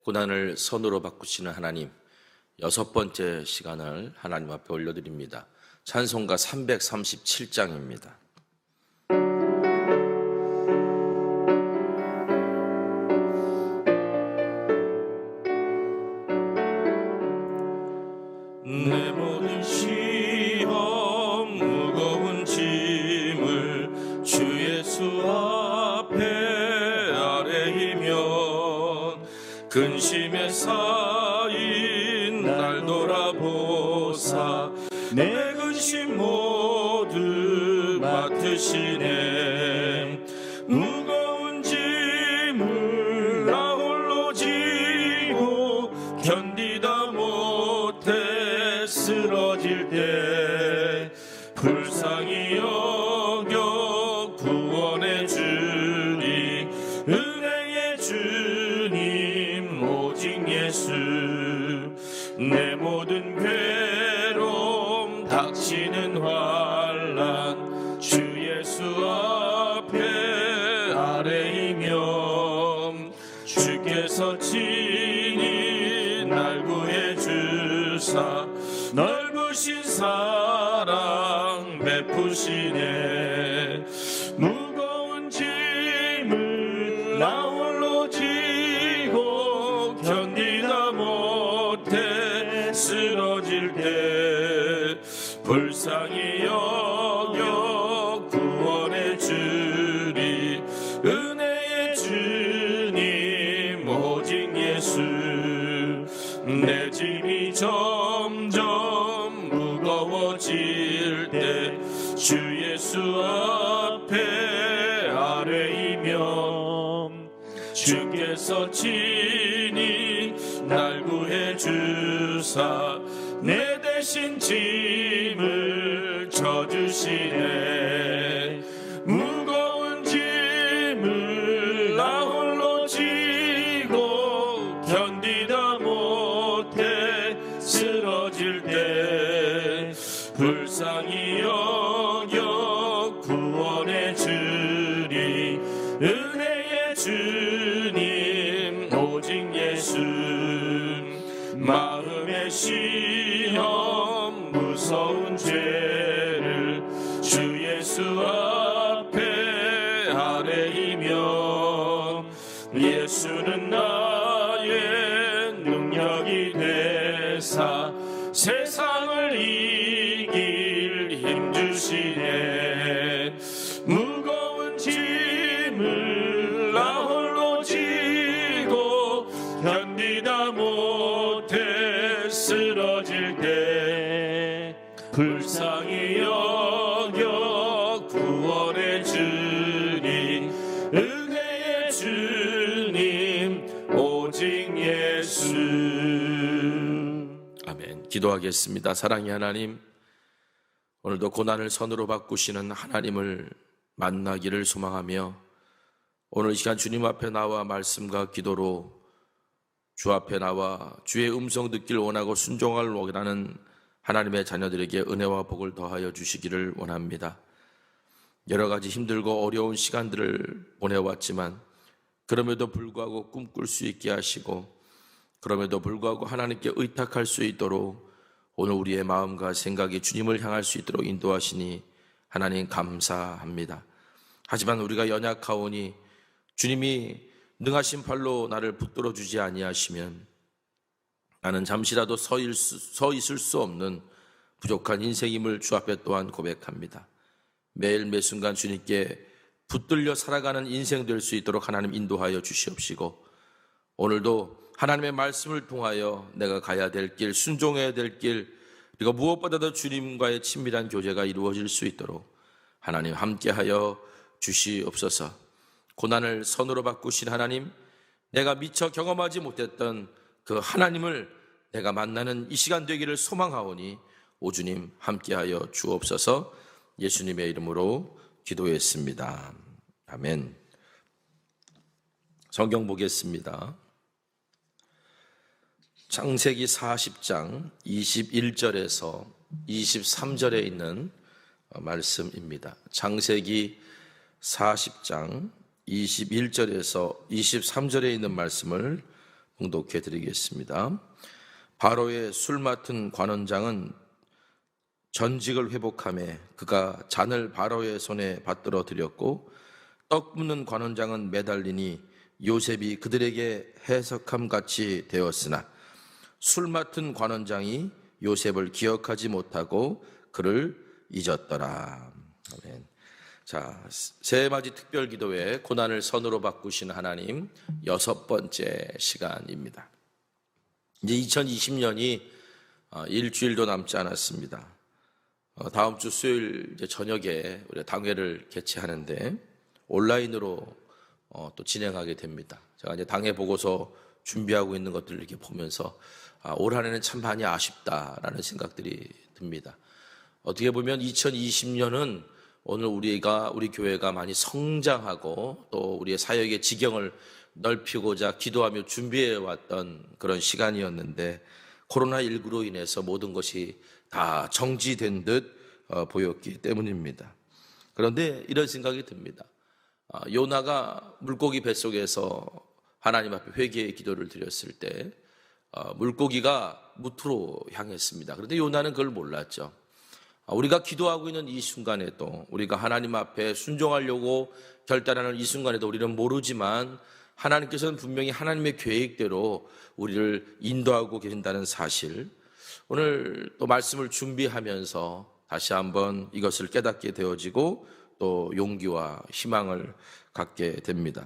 고난을 선으로 바꾸시는 하나님, 6번째 시간을 하나님 앞에 올려드립니다. 찬송가 337장입니다. 내 모든 시험 무거운 짐을 주 예수 앞에 아뢰이면 근심에 쌓인 날 돌아보사 내 근심 모두 맡으시네. 무거운 짐을 나 홀로 지고 견디다 못해 쓰러질 때 불쌍히 여겨 구원해 주니 은혜의 주님 오직 예수. 내 모든 괴로움 닥치는 환난 주 예수 앞에 아뢰이면 주께서 친히 날 구해 주사 넓으신 사랑 베푸시네. 무거운 짐을 나 홀로 지고 견디다 못해 쓰러질 때 불쌍히 여겨 구원해 주리 은혜의 주님 오직 예수. 내 짐이 점점 무거워질 때 주 예수 앞에 아뢰이면 주께서 친히 날 구해 주사 내 대신 짐을 져주시네. 무거운 짐을 나 홀로 지고 견디다 못해 쓰러질 때 불쌍히 여겨 구원해 주리 은혜의 주님 오직 예수. 마음의 시험 무서운 죄를 주 예수 앞에 아뢰이면 예수는 나의 능력이 되사 세상을 이길 힘 주시네. 무거운 짐을 나 홀로 지고 견디다 못해 쓰러질 때 불쌍히 여겨 구원해 주니 은혜의 주님 오직 예수. 아멘. 기도하겠습니다. 사랑의 하나님, 오늘도 고난을 선으로 바꾸시는 하나님을 만나기를 소망하며 오늘 이 시간 주님 앞에 나와 말씀과 기도로 주 앞에 나와 주의 음성 듣기를 원하고 순종할 원하는 하나님의 자녀들에게 은혜와 복을 더하여 주시기를 원합니다. 여러 가지 힘들고 어려운 시간들을 보내왔지만 그럼에도 불구하고 꿈꿀 수 있게 하시고 그럼에도 불구하고 하나님께 의탁할 수 있도록 오늘 우리의 마음과 생각이 주님을 향할 수 있도록 인도하시니 하나님 감사합니다. 하지만 우리가 연약하오니 주님이 능하신 팔로 나를 붙들어 주지 아니하시면 나는 잠시라도 서 있을 수 없는 부족한 인생임을 주 앞에 또한 고백합니다. 매일 매순간 주님께 붙들려 살아가는 인생 될 수 있도록 하나님 인도하여 주시옵시고 오늘도 하나님의 말씀을 통하여 내가 가야 될 길, 순종해야 될 길, 그리고 무엇보다도 주님과의 친밀한 교제가 이루어질 수 있도록 하나님 함께하여 주시옵소서. 고난을 선으로 바꾸신 하나님, 내가 미처 경험하지 못했던 그 하나님을 내가 만나는 이 시간 되기를 소망하오니 오주님 함께하여 주옵소서. 예수님의 이름으로 기도했습니다. 아멘. 성경 보겠습니다. 창세기 40장 21절에서 23절에 있는 말씀입니다. 창세기 40장 21절에서 23절에 있는 말씀을 봉독해 드리겠습니다. 바로의 술 맡은 관원장은 전직을 회복하며 그가 잔을 바로의 손에 받들어 드렸고 떡 굽는 관원장은 매달리니 요셉이 그들에게 해석함 같이 되었으나 술 맡은 관원장이 요셉을 기억하지 못하고 그를 잊었더라. 아멘. 자, 새해맞이 특별기도회 고난을 선으로 바꾸신 하나님 6번째 시간입니다. 이제 2020년이 일주일도 남지 않았습니다. 다음 주 수요일 이제 저녁에 우리가 당회를 개최하는데 온라인으로 또 진행하게 됩니다. 제가 이제 당회 보고서 준비하고 있는 것들을 이렇게 보면서 올 한해는 참 많이 아쉽다라는 생각들이 듭니다. 어떻게 보면 2020년은 오늘 우리 교회가 많이 성장하고 또 우리의 사역의 지경을 넓히고자 기도하며 준비해 왔던 그런 시간이었는데 코로나19로 인해서 모든 것이 다 정지된 듯 보였기 때문입니다. 그런데 이런 생각이 듭니다. 요나가 물고기 뱃속에서 하나님 앞에 회개의 기도를 드렸을 때 물고기가 무트로 향했습니다. 그런데 요나는 그걸 몰랐죠. 우리가 기도하고 있는 이 순간에도 우리가 하나님 앞에 순종하려고 결단하는 이 순간에도 우리는 모르지만 하나님께서는 분명히 하나님의 계획대로 우리를 인도하고 계신다는 사실, 오늘 또 말씀을 준비하면서 다시 한번 이것을 깨닫게 되어지고 또 용기와 희망을 갖게 됩니다.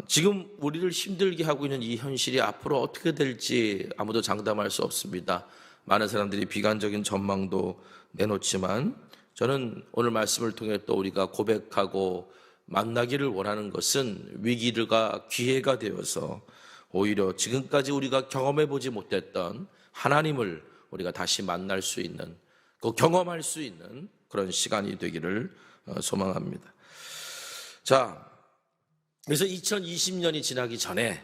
지금 우리를 힘들게 하고 있는 이 현실이 앞으로 어떻게 될지 아무도 장담할 수 없습니다. 많은 사람들이 비관적인 전망도 내놓지만 저는 오늘 말씀을 통해 또 우리가 고백하고 만나기를 원하는 것은 위기가 기회가 되어서 오히려 지금까지 우리가 경험해 보지 못했던 하나님을 우리가 다시 만날 수 있는, 그 경험할 수 있는 그런 시간이 되기를 소망합니다. 자, 그래서 2020년이 지나기 전에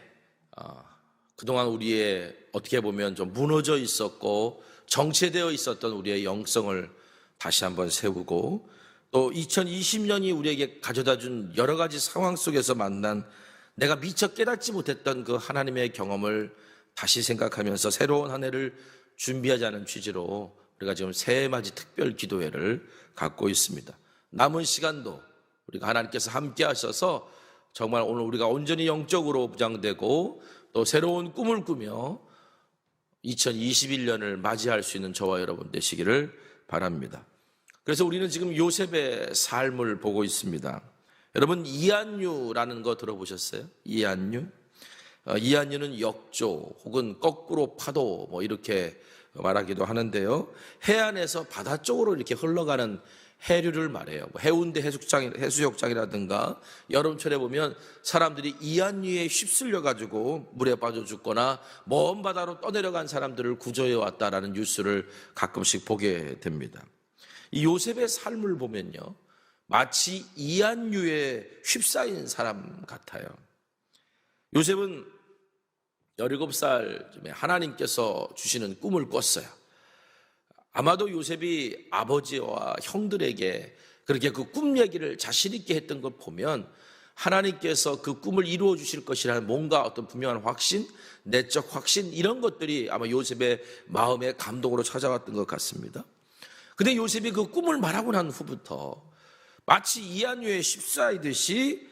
그동안 우리의 어떻게 보면 좀 무너져 있었고 정체되어 있었던 우리의 영성을 다시 한번 세우고 또 2020년이 우리에게 가져다준 여러 가지 상황 속에서 만난 내가 미처 깨닫지 못했던 그 하나님의 경험을 다시 생각하면서 새로운 한 해를 준비하자는 취지로 우리가 지금 새해맞이 특별 기도회를 갖고 있습니다. 남은 시간도 우리가 하나님께서 함께 하셔서 정말 오늘 우리가 온전히 영적으로 무장되고 또 새로운 꿈을 꾸며 2021년을 맞이할 수 있는 저와 여러분 되시기를 바랍니다. 그래서 우리는 지금 요셉의 삶을 보고 있습니다. 여러분 이한류라는 거 들어보셨어요? 이한류? 이한류는 역조 혹은 거꾸로 파도 이렇게 말하기도 하는데요. 해안에서 바다 쪽으로 이렇게 흘러가는 해류를 말해요. 해운대 해수욕장이라든가 여름철에 보면 사람들이 이한류에 휩쓸려 가지고 물에 빠져 죽거나 먼 바다로 떠내려간 사람들을 구조해 왔다라는 뉴스를 가끔씩 보게 됩니다. 이 요셉의 삶을 보면요, 마치 이한류에 휩싸인 사람 같아요. 요셉은 17살쯤에 하나님께서 주시는 꿈을 꿨어요. 아마도 요셉이 아버지와 형들에게 그렇게 그 꿈 얘기를 자신 있게 했던 걸 보면 하나님께서 그 꿈을 이루어 주실 것이라는 뭔가 어떤 분명한 확신, 내적 확신, 이런 것들이 아마 요셉의 마음의 감동으로 찾아왔던 것 같습니다. 근데 요셉이 그 꿈을 말하고 난 후부터 마치 이한류에 휩싸이듯이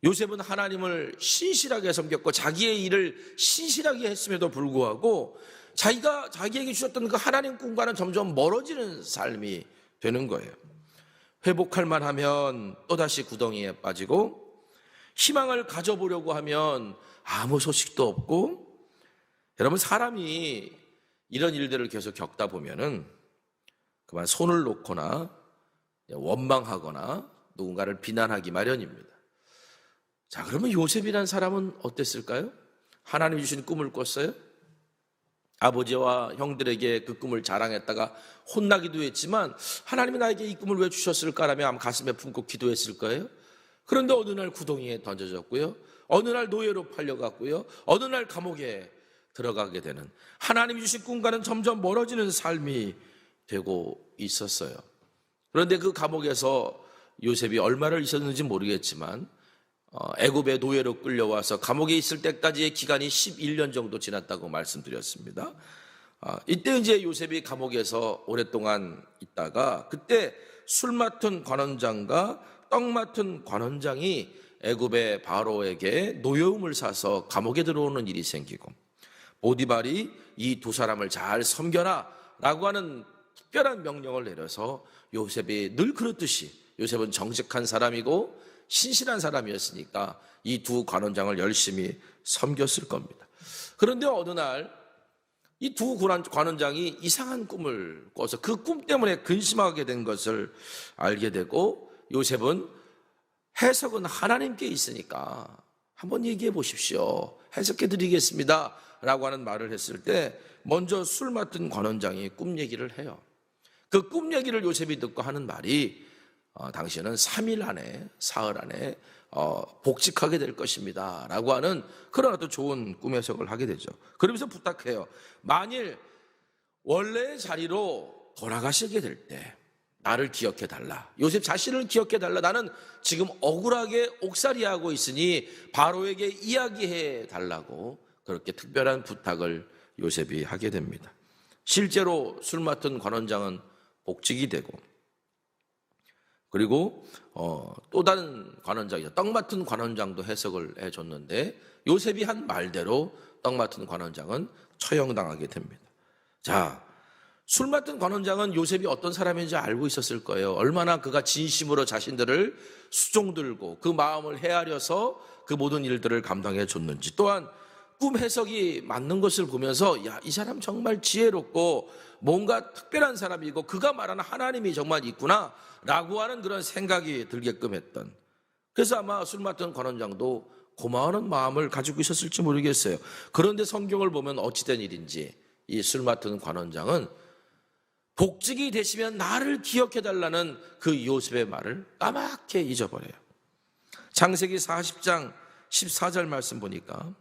요셉은 하나님을 신실하게 섬겼고 자기의 일을 신실하게 했음에도 불구하고 자기에게 주셨던 그 하나님 꿈과는 점점 멀어지는 삶이 되는 거예요. 회복할 만하면 또다시 구덩이에 빠지고 희망을 가져보려고 하면 아무 소식도 없고, 여러분 사람이 이런 일들을 계속 겪다 보면은 그만 손을 놓거나 원망하거나 누군가를 비난하기 마련입니다. 자, 그러면 요셉이라는 사람은 어땠을까요? 하나님이 주신 꿈을 꿨어요. 아버지와 형들에게 그 꿈을 자랑했다가 혼나기도 했지만 하나님이 나에게 이 꿈을 왜 주셨을까라며 아마 가슴에 품고 기도했을 거예요. 그런데 어느 날 구덩이에 던져졌고요, 어느 날 노예로 팔려갔고요, 어느 날 감옥에 들어가게 되는, 하나님이 주신 꿈과는 점점 멀어지는 삶이 되고 있었어요. 그런데 그 감옥에서 요셉이 얼마를 있었는지 모르겠지만 애굽의 노예로 끌려와서 감옥에 있을 때까지의 기간이 11년 정도 지났다고 말씀드렸습니다. 이때 이제 요셉이 감옥에서 오랫동안 있다가 그때 술 맡은 관원장과 떡 맡은 관원장이 애굽의 바로에게 노여움을 사서 감옥에 들어오는 일이 생기고 보디발이 이 두 사람을 잘 섬겨라 라고 하는 특별한 명령을 내려서 요셉이 늘 그렇듯이 요셉은 정직한 사람이고 신실한 사람이었으니까 이 두 관원장을 열심히 섬겼을 겁니다. 그런데 어느 날 이 두 관원장이 이상한 꿈을 꿔서 그 꿈 때문에 근심하게 된 것을 알게 되고 요셉은 해석은 하나님께 있으니까 한번 얘기해 보십시오. 해석해 드리겠습니다. 라고 하는 말을 했을 때 먼저 술 맡은 관원장이 꿈 얘기를 해요. 그 꿈 얘기를 요셉이 듣고 하는 말이 당신은 3일 안에 사흘 안에 복직하게 될 것입니다 라고 하는 그러나 또 좋은 꿈 해석을 하게 되죠. 그러면서 부탁해요. 만일 원래의 자리로 돌아가시게 될 때 나를 기억해 달라. 요셉 자신을 기억해 달라. 나는 지금 억울하게 옥살이하고 있으니 바로에게 이야기해 달라고 그렇게 특별한 부탁을 요셉이 하게 됩니다. 실제로 술 맡은 관원장은 복직이 되고 그리고 또 다른 관원장이죠. 떡 맡은 관원장도 해석을 해줬는데 요셉이 한 말대로 떡 맡은 관원장은 처형당하게 됩니다. 자, 술 맡은 관원장은 요셉이 어떤 사람인지 알고 있었을 거예요. 얼마나 그가 진심으로 자신들을 수종들고 그 마음을 헤아려서 그 모든 일들을 감당해 줬는지 또한 꿈 해석이 맞는 것을 보면서 야, 이 사람 정말 지혜롭고 뭔가 특별한 사람이고 그가 말하는 하나님이 정말 있구나 라고 하는 그런 생각이 들게끔 했던, 그래서 아마 술 맡은 관원장도 고마워하는 마음을 가지고 있었을지 모르겠어요. 그런데 성경을 보면 어찌된 일인지 이 술 맡은 관원장은 복직이 되시면 나를 기억해 달라는 그 요셉의 말을 까맣게 잊어버려요. 창세기 40장 14절 말씀 보니까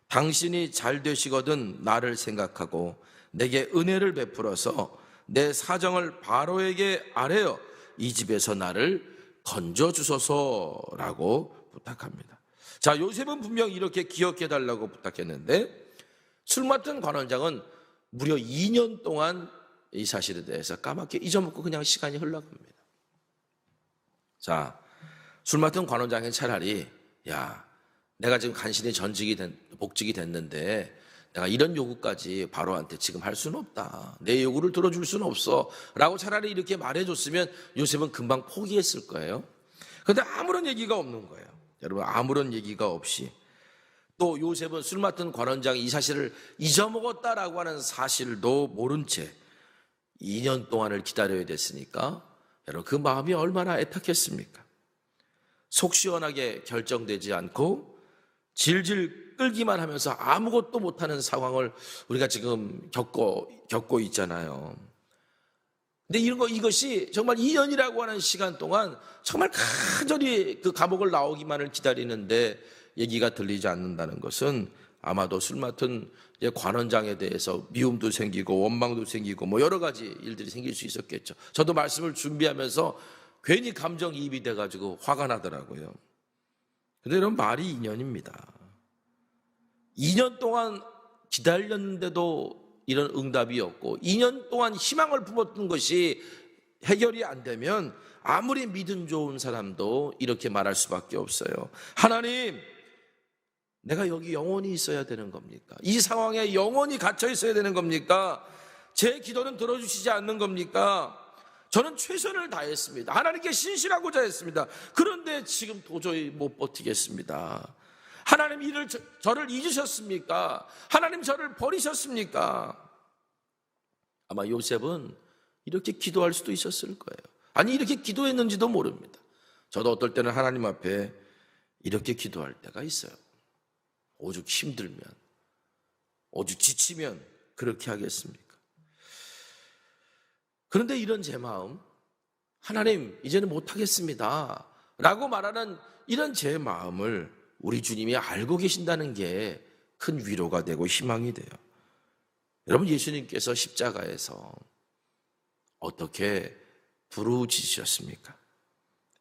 당신이 잘 되시거든 나를 생각하고 내게 은혜를 베풀어서 내 사정을 바로에게 아뢰어 이 집에서 나를 건져주소서라고 부탁합니다. 자, 요셉은 분명 이렇게 기억해 달라고 부탁했는데 술 맡은 관원장은 무려 2년 동안 이 사실에 대해서 까맣게 잊어먹고 그냥 시간이 흘러갑니다. 자, 술 맡은 관원장이 차라리 야, 내가 지금 간신히 복직이 됐는데 내가 이런 요구까지 바로한테 지금 할 수는 없다. 내 요구를 들어줄 수는 없어. 라고 차라리 이렇게 말해줬으면 요셉은 금방 포기했을 거예요. 그런데 아무런 얘기가 없는 거예요. 여러분, 아무런 얘기가 없이 또 요셉은 술 맡은 관원장이 이 사실을 잊어먹었다라고 하는 사실도 모른 채 2년 동안을 기다려야 됐으니까 여러분 그 마음이 얼마나 애타겠습니까? 속 시원하게 결정되지 않고 질질 끌기만 하면서 아무것도 못하는 상황을 우리가 지금 겪고 있잖아요. 근데 이것이 정말 2년이라고 하는 시간 동안 정말 간절히 그 감옥을 나오기만을 기다리는데 얘기가 들리지 않는다는 것은 아마도 술 맡은 관원장에 대해서 미움도 생기고 원망도 생기고 뭐 여러 가지 일들이 생길 수 있었겠죠. 저도 말씀을 준비하면서 괜히 감정이입이 돼가지고 화가 나더라고요. 근데 이런 말이 2년입니다. 2년 동안 기다렸는데도 이런 응답이 없고 2년 동안 희망을 품었던 것이 해결이 안 되면 아무리 믿음 좋은 사람도 이렇게 말할 수밖에 없어요. 하나님, 내가 여기 영원히 있어야 되는 겁니까? 이 상황에 영원히 갇혀 있어야 되는 겁니까? 제 기도는 들어주시지 않는 겁니까? 저는 최선을 다했습니다. 하나님께 신실하고자 했습니다. 그런데 지금 도저히 못 버티겠습니다. 하나님 저를 잊으셨습니까? 하나님 저를 버리셨습니까? 아마 요셉은 이렇게 기도할 수도 있었을 거예요. 아니 이렇게 기도했는지도 모릅니다. 저도 어떨 때는 하나님 앞에 이렇게 기도할 때가 있어요. 오죽 힘들면, 오죽 지치면 그렇게 하겠습니까? 그런데 이런 제 마음, 하나님 이제는 못하겠습니다 라고 말하는 이런 제 마음을 우리 주님이 알고 계신다는 게 큰 위로가 되고 희망이 돼요. 여러분, 예수님께서 십자가에서 어떻게 부르짖으셨습니까?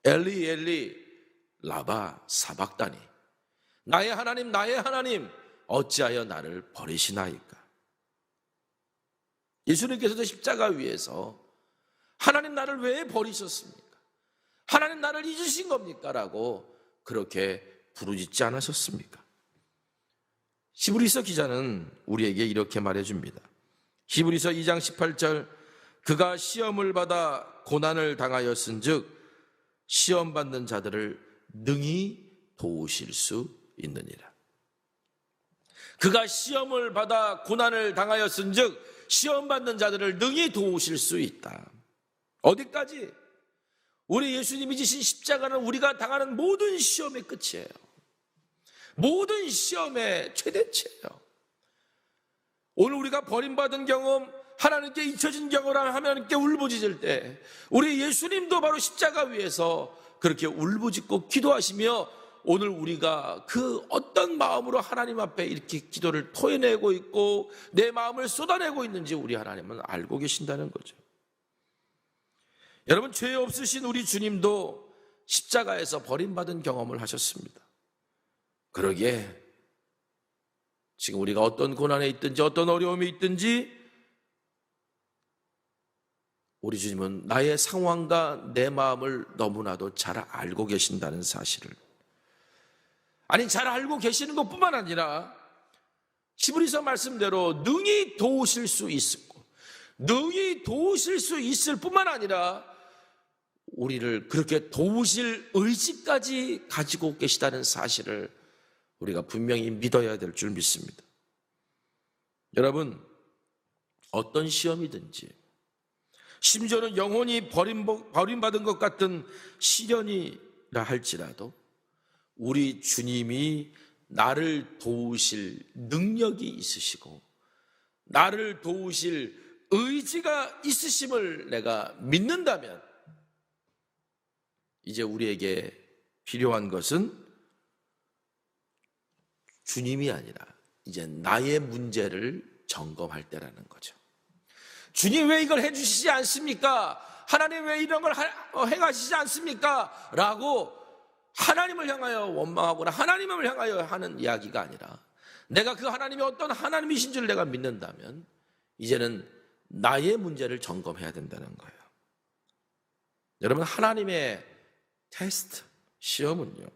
엘리 엘리 라바 사박다니, 나의 하나님 어찌하여 나를 버리시나이까. 예수님께서도 십자가 위에서 하나님 나를 왜 버리셨습니까? 하나님 나를 잊으신 겁니까? 라고 그렇게 부르짖지 않으셨습니까? 히브리서 기자는 우리에게 이렇게 말해줍니다. 히브리서 2장 18절, 그가 시험을 받아 고난을 당하였은즉 시험 받는 자들을 능히 도우실 수 있느니라. 그가 시험을 받아 고난을 당하였은즉 시험 받는 자들을 능히 도우실 수 있다. 어디까지? 우리 예수님이 지신 십자가는 우리가 당하는 모든 시험의 끝이에요. 모든 시험의 최대치예요. 오늘 우리가 버림받은 경험, 하나님께 잊혀진 경험을 하나님께 울부짖을 때 우리 예수님도 바로 십자가 위에서 그렇게 울부짖고 기도하시며 오늘 우리가 그 어떤 마음으로 하나님 앞에 이렇게 기도를 토해내고 있고 내 마음을 쏟아내고 있는지 우리 하나님은 알고 계신다는 거죠. 여러분, 죄 없으신 우리 주님도 십자가에서 버림받은 경험을 하셨습니다. 그러기에 지금 우리가 어떤 고난에 있든지 어떤 어려움이 있든지 우리 주님은 나의 상황과 내 마음을 너무나도 잘 알고 계신다는 사실을, 아니 잘 알고 계시는 것뿐만 아니라 히브리서 말씀대로 능히 도우실 수 있고 능히 도우실 수 있을 뿐만 아니라 우리를 그렇게 도우실 의지까지 가지고 계시다는 사실을 우리가 분명히 믿어야 될 줄 믿습니다. 여러분, 어떤 시험이든지 심지어는 영혼이 버림받은 것 같은 시련이라 할지라도 우리 주님이 나를 도우실 능력이 있으시고 나를 도우실 의지가 있으심을 내가 믿는다면 이제 우리에게 필요한 것은 주님이 아니라 이제 나의 문제를 점검할 때라는 거죠. 주님 왜 이걸 해주시지 않습니까? 하나님 왜 이런 걸 해가시지 않습니까? 라고 하나님을 향하여 원망하거나 하나님을 향하여 하는 이야기가 아니라 내가 그 하나님이 어떤 하나님이신 줄 내가 믿는다면 이제는 나의 문제를 점검해야 된다는 거예요. 여러분, 하나님의 테스트, 시험은요,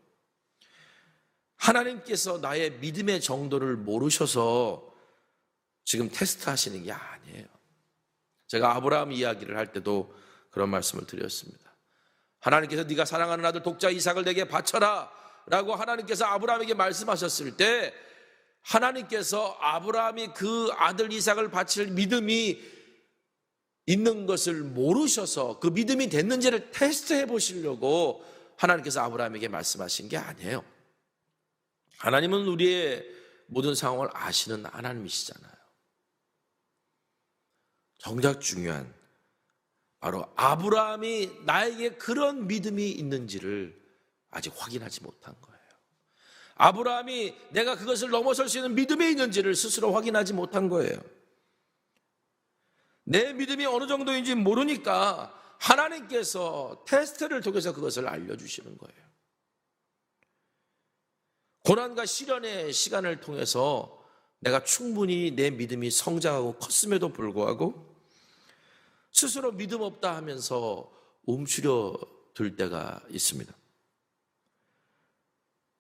하나님께서 나의 믿음의 정도를 모르셔서 지금 테스트 하시는 게 아니에요. 제가 아브라함 이야기를 할 때도 그런 말씀을 드렸습니다. 하나님께서 네가 사랑하는 아들 독자 이삭을 내게 바쳐라 라고 하나님께서 아브라함에게 말씀하셨을 때 하나님께서 아브라함이 그 아들 이삭을 바칠 믿음이 있는 것을 모르셔서 그 믿음이 됐는지를 테스트해 보시려고 하나님께서 아브라함에게 말씀하신 게 아니에요. 하나님은 우리의 모든 상황을 아시는 하나님이시잖아요. 정작 중요한 바로 아브라함이 나에게 그런 믿음이 있는지를 아직 확인하지 못한 거예요. 아브라함이 내가 그것을 넘어설 수 있는 믿음이 있는지를 스스로 확인하지 못한 거예요. 내 믿음이 어느 정도인지 모르니까 하나님께서 테스트를 통해서 그것을 알려주시는 거예요. 고난과 시련의 시간을 통해서 내가 충분히 내 믿음이 성장하고 컸음에도 불구하고 스스로 믿음 없다 하면서 움츠려 들 때가 있습니다.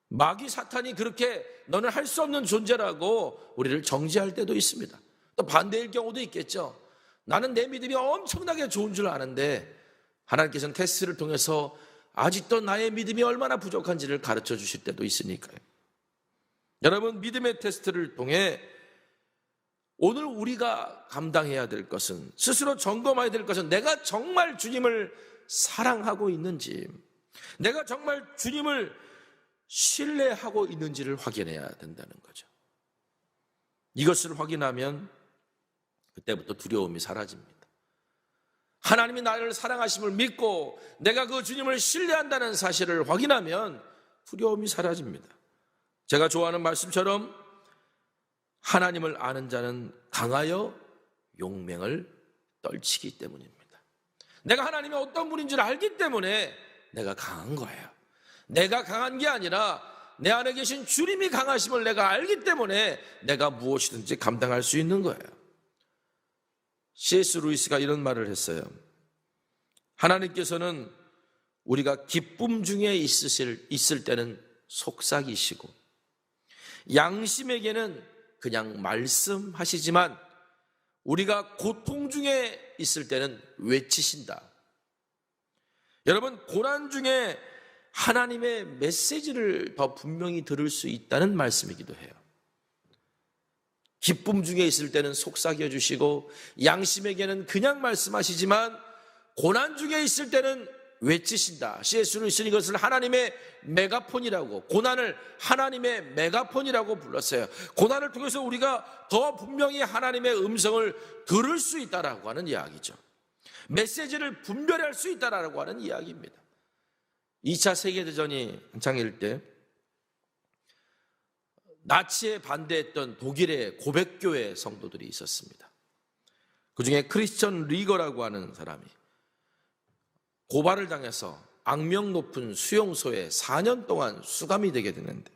마귀 사탄이 그렇게 너는 할 수 없는 존재라고 우리를 정죄할 때도 있습니다. 또 반대일 경우도 있겠죠. 나는 내 믿음이 엄청나게 좋은 줄 아는데 하나님께서는 테스트를 통해서 아직도 나의 믿음이 얼마나 부족한지를 가르쳐 주실 때도 있으니까요. 여러분, 믿음의 테스트를 통해 오늘 우리가 감당해야 될 것은, 스스로 점검해야 될 것은 내가 정말 주님을 사랑하고 있는지, 내가 정말 주님을 신뢰하고 있는지를 확인해야 된다는 거죠. 이것을 확인하면 그때부터 두려움이 사라집니다. 하나님이 나를 사랑하심을 믿고 내가 그 주님을 신뢰한다는 사실을 확인하면 두려움이 사라집니다. 제가 좋아하는 말씀처럼 하나님을 아는 자는 강하여 용맹을 떨치기 때문입니다. 내가 하나님이 어떤 분인 줄 알기 때문에 내가 강한 거예요. 내가 강한 게 아니라 내 안에 계신 주님이 강하심을 내가 알기 때문에 내가 무엇이든지 감당할 수 있는 거예요. C.S. 루이스가 이런 말을 했어요. 하나님께서는 우리가 기쁨 중에 있을 때는 속삭이시고 양심에게는 그냥 말씀하시지만 우리가 고통 중에 있을 때는 외치신다. 여러분, 고난 중에 하나님의 메시지를 더 분명히 들을 수 있다는 말씀이기도 해요. 기쁨 중에 있을 때는 속삭여 주시고 양심에게는 그냥 말씀하시지만 고난 중에 있을 때는 외치신다. C.S. 루이스는 이것을 하나님의 메가폰이라고, 고난을 하나님의 메가폰이라고 불렀어요. 고난을 통해서 우리가 더 분명히 하나님의 음성을 들을 수 있다라고 하는 이야기죠. 메시지를 분별할 수 있다라고 하는 이야기입니다. 2차 세계대전이 한창일 때 나치에 반대했던 독일의 고백교회 성도들이 있었습니다. 그 중에 크리스천 리거라고 하는 사람이 고발을 당해서 악명 높은 수용소에 4년 동안 수감이 되게 되는데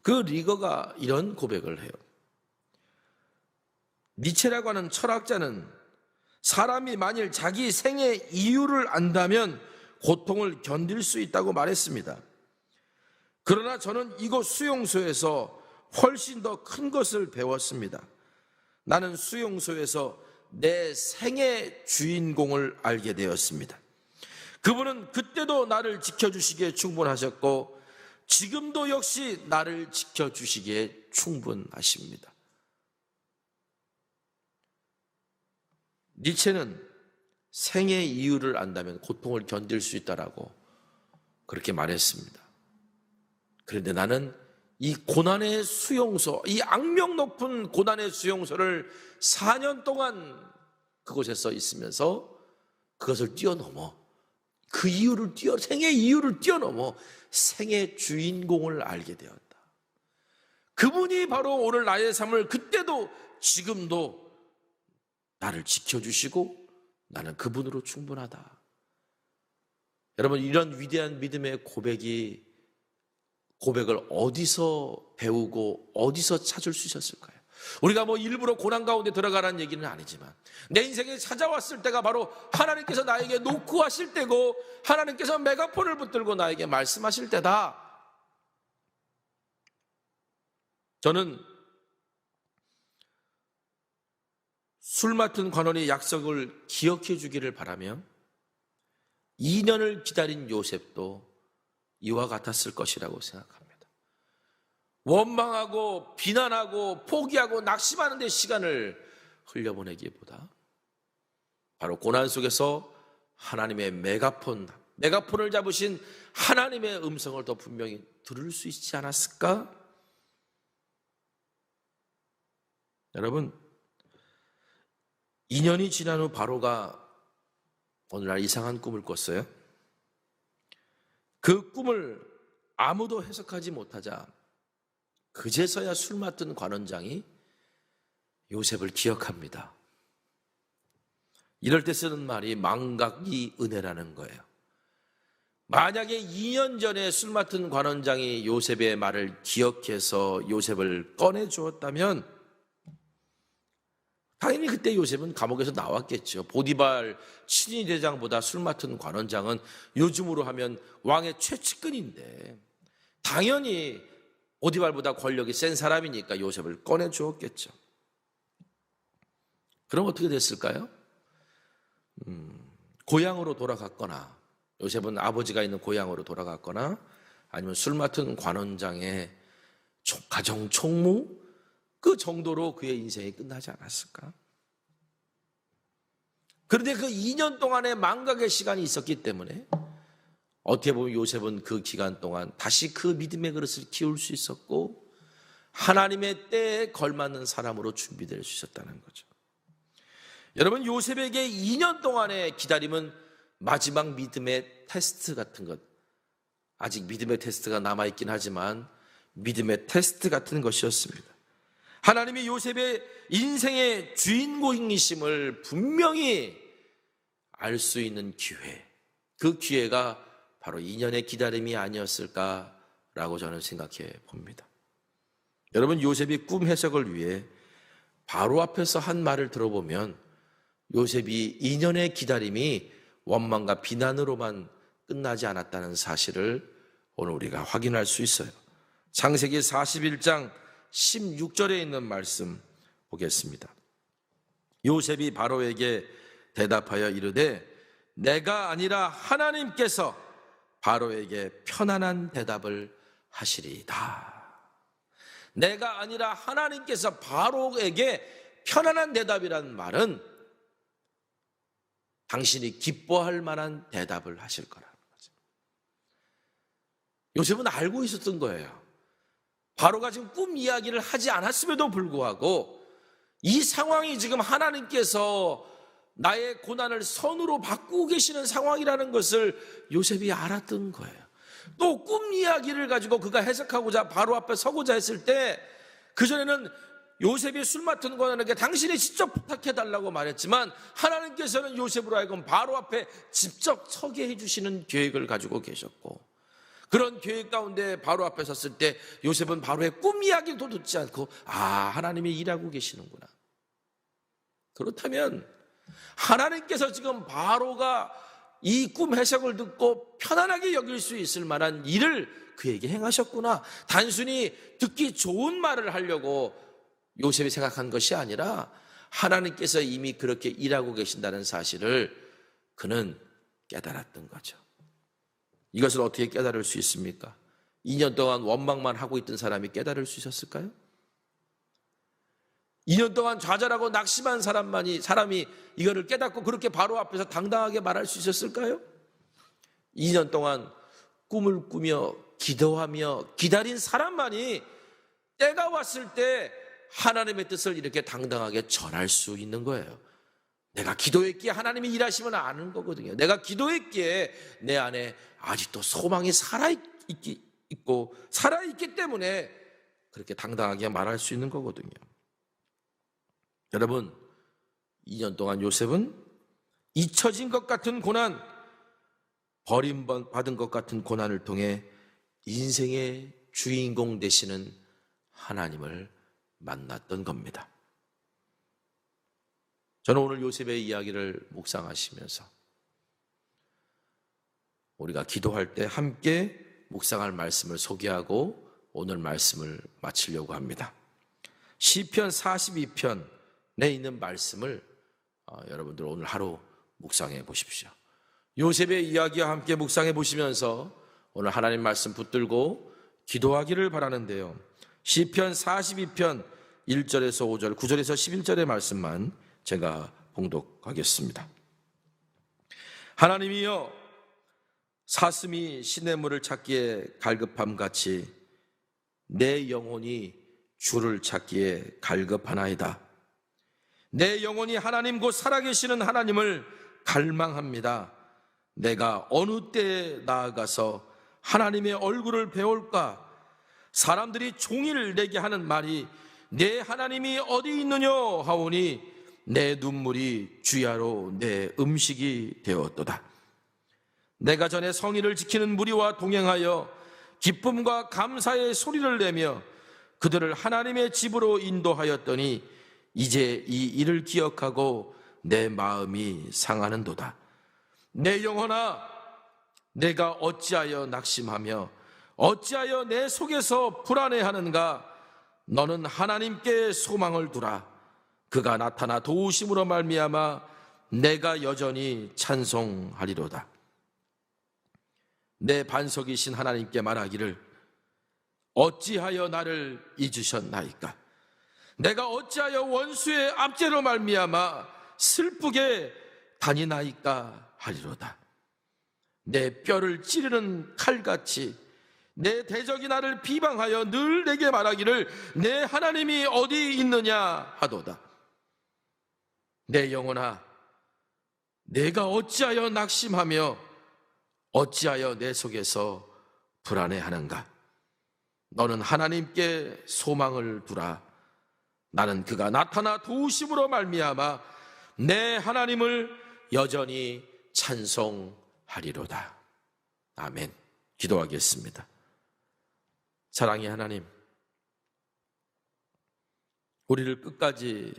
그 리거가 이런 고백을 해요. 니체라고 하는 철학자는 사람이 만일 자기 생의 이유를 안다면 고통을 견딜 수 있다고 말했습니다. 그러나 저는 이곳 수용소에서 훨씬 더 큰 것을 배웠습니다. 나는 수용소에서 내 생의 주인공을 알게 되었습니다. 그분은 그때도 나를 지켜주시기에 충분하셨고 지금도 역시 나를 지켜주시기에 충분하십니다. 니체는 생의 이유를 안다면 고통을 견딜 수 있다라고 그렇게 말했습니다. 그런데 나는 이 고난의 수용소, 이 악명 높은 고난의 수용소를 4년 동안 그곳에서 있으면서 그것을 뛰어넘어 생의 이유를 뛰어넘어 생의 주인공을 알게 되었다. 그분이 바로 오늘 나의 삶을 그때도 지금도 나를 지켜주시고 나는 그분으로 충분하다. 여러분, 이런 위대한 믿음의 고백을 어디서 배우고 어디서 찾을 수 있었을까요? 우리가 일부러 고난 가운데 들어가라는 얘기는 아니지만 내 인생에 찾아왔을 때가 바로 하나님께서 나에게 노크하실 때고 하나님께서 메가폰을 붙들고 나에게 말씀하실 때다. 저는 술 맡은 관원의 약속을 기억해 주기를 바라며 2년을 기다린 요셉도 이와 같았을 것이라고 생각합니다. 원망하고 비난하고 포기하고 낙심하는 데 시간을 흘려보내기보다 바로 고난 속에서 하나님의 메가폰을 잡으신 하나님의 음성을 더 분명히 들을 수 있지 않았을까? 여러분, 2년이 지난 후 바로가 오늘날 이상한 꿈을 꿨어요. 그 꿈을 아무도 해석하지 못하자 그제서야 술 맡은 관원장이 요셉을 기억합니다. 이럴 때 쓰는 말이 망각이 은혜라는 거예요. 만약에 2년 전에 술 맡은 관원장이 요셉의 말을 기억해서 요셉을 꺼내주었다면 당연히 그때 요셉은 감옥에서 나왔겠죠. 보디발 친위 대장보다 술 맡은 관원장은 요즘으로 하면 왕의 최측근인데 당연히 보디발보다 권력이 센 사람이니까 요셉을 꺼내주었겠죠. 그럼 어떻게 됐을까요? 고향으로 돌아갔거나 요셉은 아버지가 있는 고향으로 돌아갔거나 아니면 술 맡은 관원장의 가정 총무 그 정도로 그의 인생이 끝나지 않았을까? 그런데 그 2년 동안의 망각의 시간이 있었기 때문에 어떻게 보면 요셉은 그 기간 동안 다시 그 믿음의 그릇을 키울 수 있었고 하나님의 때에 걸맞는 사람으로 준비될 수 있었다는 거죠. 여러분, 요셉에게 2년 동안의 기다림은 마지막 믿음의 테스트 같은 것, 아직 믿음의 테스트가 남아있긴 하지만 믿음의 테스트 같은 것이었습니다. 하나님이 요셉의 인생의 주인공이심을 분명히 알 수 있는 기회, 그 기회가 바로 2년의 기다림이 아니었을까라고 저는 생각해 봅니다. 여러분, 요셉이 꿈 해석을 위해 바로 앞에서 한 말을 들어보면 요셉이 2년의 기다림이 원망과 비난으로만 끝나지 않았다는 사실을 오늘 우리가 확인할 수 있어요. 창세기 41장 16절에 있는 말씀 보겠습니다. 요셉이 바로에게 대답하여 이르되 내가 아니라 하나님께서 바로에게 편안한 대답을 하시리이다. 내가 아니라 하나님께서 바로에게 편안한 대답이란 말은 당신이 기뻐할 만한 대답을 하실 거라는 거죠. 요셉은 알고 있었던 거예요. 바로가 지금 꿈 이야기를 하지 않았음에도 불구하고 이 상황이 지금 하나님께서 나의 고난을 선으로 바꾸고 계시는 상황이라는 것을 요셉이 알았던 거예요. 또 꿈 이야기를 가지고 그가 해석하고자 바로 앞에 서고자 했을 때 그전에는 요셉이 술 맡은 권한에게 당신이 직접 부탁해달라고 말했지만 하나님께서는 요셉으로 하여금 바로 앞에 직접 서게 해주시는 계획을 가지고 계셨고, 그런 계획 가운데 바로 앞에 섰을 때 요셉은 바로의 꿈 이야기도 듣지 않고 하나님이 일하고 계시는구나. 그렇다면 하나님께서 지금 바로가 이 꿈 해석을 듣고 편안하게 여길 수 있을 만한 일을 그에게 행하셨구나. 단순히 듣기 좋은 말을 하려고 요셉이 생각한 것이 아니라 하나님께서 이미 그렇게 일하고 계신다는 사실을 그는 깨달았던 거죠. 이것을 어떻게 깨달을 수 있습니까? 2년 동안 원망만 하고 있던 사람이 깨달을 수 있었을까요? 2년 동안 좌절하고 낙심한 사람이 이거를 깨닫고 그렇게 바로 앞에서 당당하게 말할 수 있었을까요? 2년 동안 꿈을 꾸며 기도하며 기다린 사람만이 때가 왔을 때 하나님의 뜻을 이렇게 당당하게 전할 수 있는 거예요. 내가 기도했기에 하나님이 일하시면 아는 거거든요. 내가 기도했기에 내 안에 아직도 소망이 살아있고 살아있기 때문에 그렇게 당당하게 말할 수 있는 거거든요. 여러분, 2년 동안 요셉은 잊혀진 것 같은 고난, 버림받은 것 같은 고난을 통해 인생의 주인공 되시는 하나님을 만났던 겁니다. 저는 오늘 요셉의 이야기를 묵상하시면서 우리가 기도할 때 함께 묵상할 말씀을 소개하고 오늘 말씀을 마치려고 합니다. 시편 42편에 있는 말씀을 여러분들 오늘 하루 묵상해 보십시오. 요셉의 이야기와 함께 묵상해 보시면서 오늘 하나님 말씀 붙들고 기도하기를 바라는데요. 시편 42편 1절에서 5절, 9절에서 11절의 말씀만 제가 봉독하겠습니다. 하나님이여, 사슴이 시냇물을 찾기에 갈급함같이 내 영혼이 주를 찾기에 갈급하나이다. 내 영혼이 하나님 곧 살아계시는 하나님을 갈망합니다. 내가 어느 때에 나아가서 하나님의 얼굴을 배울까? 사람들이 종일 내게 하는 말이 내 하나님이 어디 있느냐 하오니 내 눈물이 주야로 내 음식이 되었도다. 내가 전에 성의를 지키는 무리와 동행하여 기쁨과 감사의 소리를 내며 그들을 하나님의 집으로 인도하였더니 이제 이 일을 기억하고 내 마음이 상하는도다. 내 영혼아, 내가 어찌하여 낙심하며 어찌하여 내 속에서 불안해하는가? 너는 하나님께 소망을 두라. 그가 나타나 도우심으로 말미암아 내가 여전히 찬송하리로다. 내 반석이신 하나님께 말하기를 어찌하여 나를 잊으셨나이까? 내가 어찌하여 원수의 압제로 말미암아 슬프게 다니나이까 하리로다. 내 뼈를 찌르는 칼같이 내 대적이 나를 비방하여 늘 내게 말하기를 내 하나님이 어디 있느냐 하도다. 내 영혼아, 내가 어찌하여 낙심하며 어찌하여 내 속에서 불안해하는가? 너는 하나님께 소망을 두라. 나는 그가 나타나 도우심으로 말미암아 내 하나님을 여전히 찬송하리로다. 아멘. 기도하겠습니다. 사랑의 하나님, 우리를 끝까지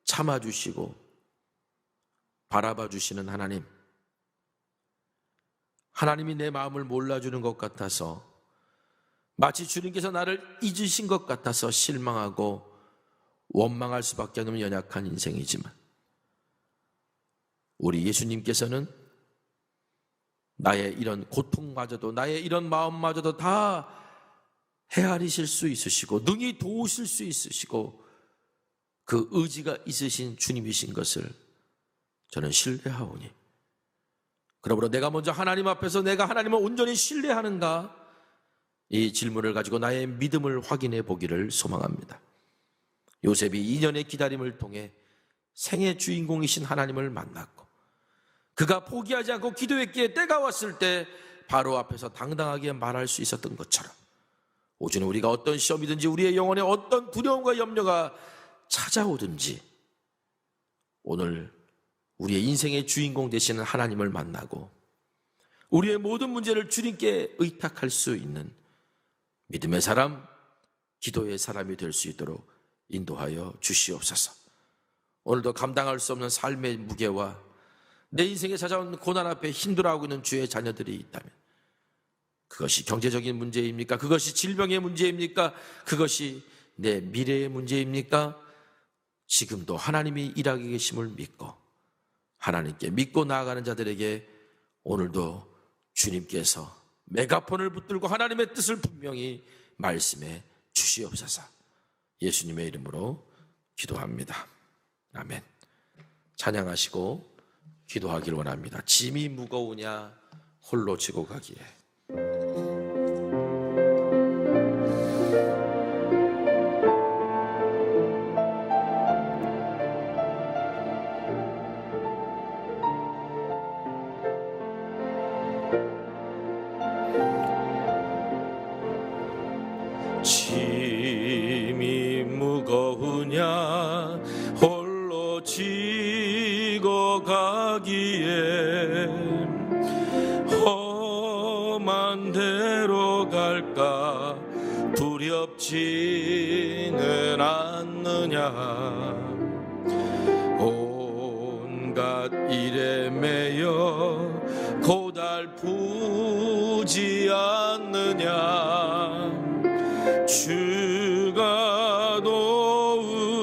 참아주시고 바라봐 주시는 하나님, 하나님이 내 마음을 몰라주는 것 같아서, 마치 주님께서 나를 잊으신 것 같아서 실망하고 원망할 수밖에 없는 연약한 인생이지만, 우리 예수님께서는 나의 이런 고통마저도, 나의 이런 마음마저도 다 헤아리실 수 있으시고 능히 도우실 수 있으시고 그 의지가 있으신 주님이신 것을 저는 신뢰하오니, 그러므로 내가 먼저 하나님 앞에서 내가 하나님을 온전히 신뢰하는가, 이 질문을 가지고 나의 믿음을 확인해 보기를 소망합니다. 요셉이 2년의 기다림을 통해 생의 주인공이신 하나님을 만났고, 그가 포기하지 않고 기도했기에 때가 왔을 때 바로 앞에서 당당하게 말할 수 있었던 것처럼, 오주는 우리가 어떤 시험이든지 우리의 영혼에 어떤 두려움과 염려가 찾아오든지 오늘 우리의 인생의 주인공 되시는 하나님을 만나고 우리의 모든 문제를 주님께 의탁할 수 있는 믿음의 사람, 기도의 사람이 될 수 있도록 인도하여 주시옵소서. 오늘도 감당할 수 없는 삶의 무게와 내 인생에 찾아온 고난 앞에 힘들어하고 있는 주의 자녀들이 있다면, 그것이 경제적인 문제입니까? 그것이 질병의 문제입니까? 그것이 내 미래의 문제입니까? 지금도 하나님이 일하고 계심을 믿고 하나님께 믿고 나아가는 자들에게 오늘도 주님께서 메가폰을 붙들고 하나님의 뜻을 분명히 말씀해 주시옵소서. 예수님의 이름으로 기도합니다. 아멘. 찬양하시고 기도하길 원합니다. 짐이 무거우냐 홀로 지고 가기에. 짐이 무거우냐 홀로 지고 가기에, 험한 데로 갈까 두렵지는 않느냐, 온갖 일에 매여 고달프지 않느냐, 주가 도우시리.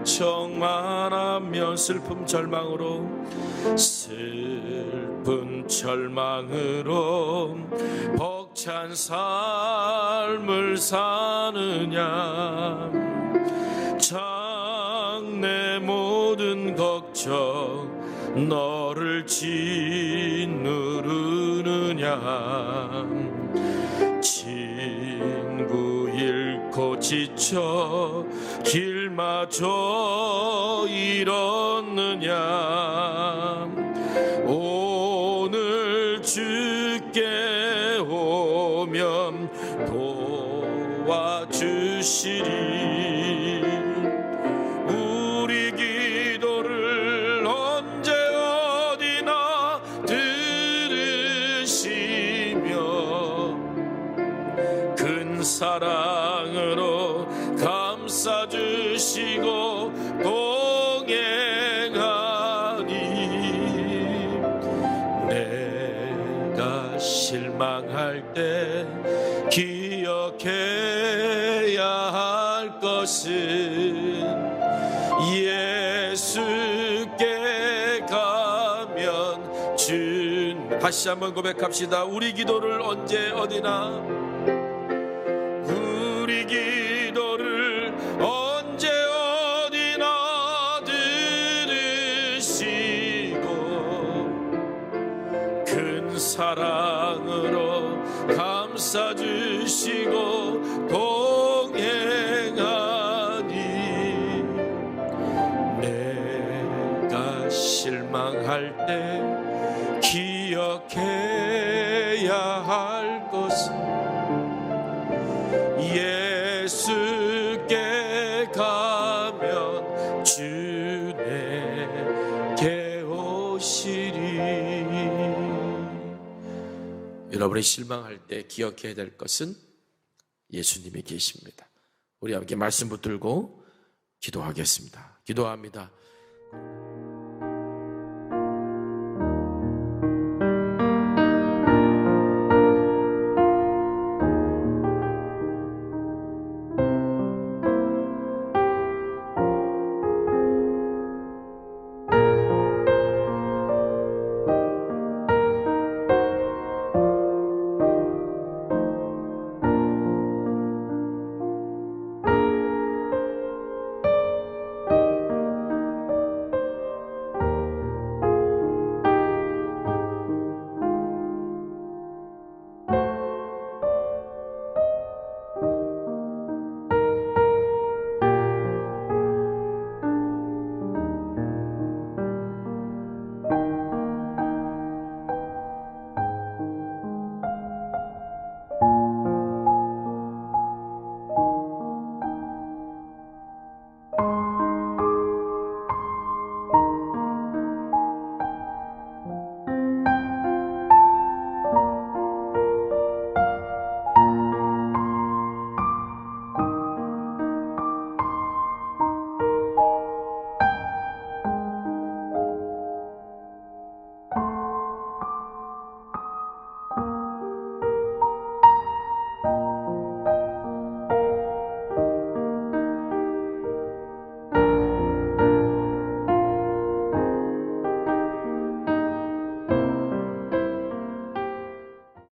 요청만 하면 슬픔 절망으로 벅찬 삶을 사느냐, 장래 모든 걱정 너를 짓누르느냐, 친구 잃고 지쳐 길마저 잃었느냐, 오늘 주께 오면 도와주시리. 우리 기도를 언제 어디나 들으시며 큰 사랑으로 감싸주시고 동행하니, 내가 실망할 때 기억해야 할 것은 예수께 가면 다시 한번 고백합시다. 우리 기도를 언제 어디나, 우리 기도를 언제 어디나 들으시고 큰 사랑으로 감싸주시고 동행하니, 내가 실망할 때 기억해야 할 것은 예수께 가면 주 내게 오시리. 여러분이 실망할 때 기억해야 될 것은 예수님이 계십니다. 우리 함께 말씀 붙들고 기도하겠습니다. 기도합니다.